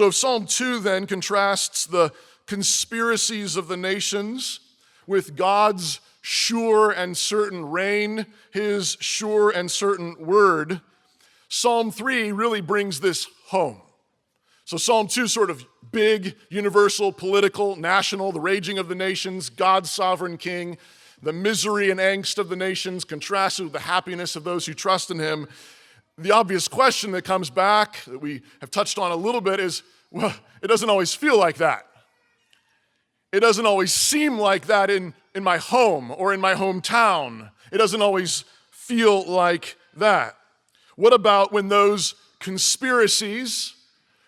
So if Psalm 2 then contrasts the conspiracies of the nations with God's sure and certain reign, his sure and certain word, Psalm 3 really brings this home. So Psalm 2 sort of big, universal, political, national, the raging of the nations, God's sovereign king, the misery and angst of the nations contrasted with the happiness of those who trust in him. The obvious question that comes back that we have touched on a little bit is, well, it doesn't always feel like that. It doesn't always seem like that in my home or in my hometown. It doesn't always feel like that. What about when those conspiracies,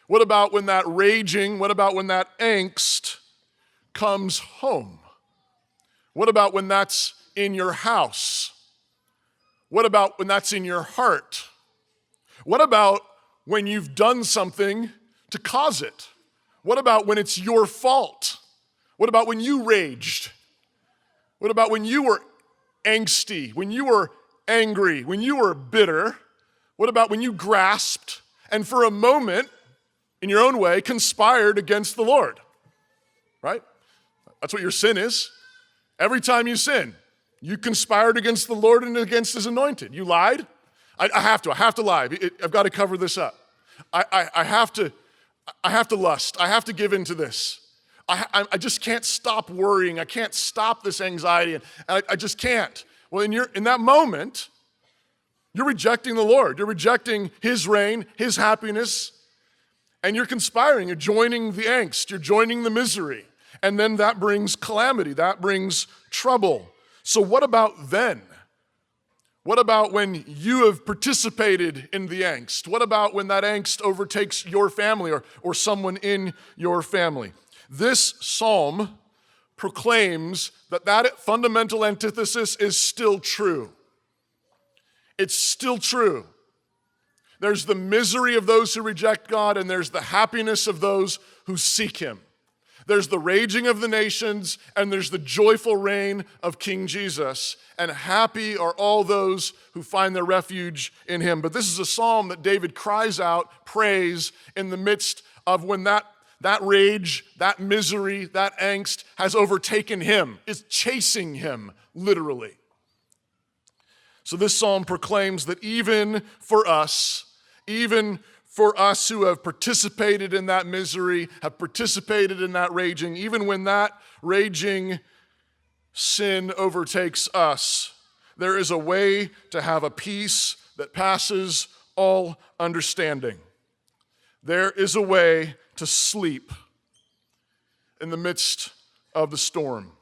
what about when that raging, what about when that angst comes home? What about when that's in your house? What about when that's in your heart? What about when you've done something to cause it? What about when it's your fault? What about when you raged? What about when you were angsty, when you were angry, when you were bitter? What about when you grasped and for a moment, in your own way, conspired against the Lord? Right? That's what your sin is. Every time you sin, you conspired against the Lord and against his anointed. You lied. I have to lie. I've got to cover this up. I have to lust. I have to give into this. I just can't stop worrying. I can't stop this anxiety. And I just can't. Well, in that moment, you're rejecting the Lord. You're rejecting his reign, his happiness, and you're conspiring. You're joining the angst. You're joining the misery. And then that brings calamity. That brings trouble. So what about then? What about when you have participated in the angst? What about when that angst overtakes your family or someone in your family? This psalm proclaims that fundamental antithesis is still true. It's still true. There's the misery of those who reject God, and there's the happiness of those who seek him. There's the raging of the nations, and there's the joyful reign of King Jesus. And happy are all those who find their refuge in him. But this is a psalm that David cries out, prays, in the midst of when that rage, that misery, that angst has overtaken him, is chasing him, literally. So this psalm proclaims that even for us who have participated in that misery, have participated in that raging, even when that raging sin overtakes us, there is a way to have a peace that passes all understanding. There is a way to sleep in the midst of the storm.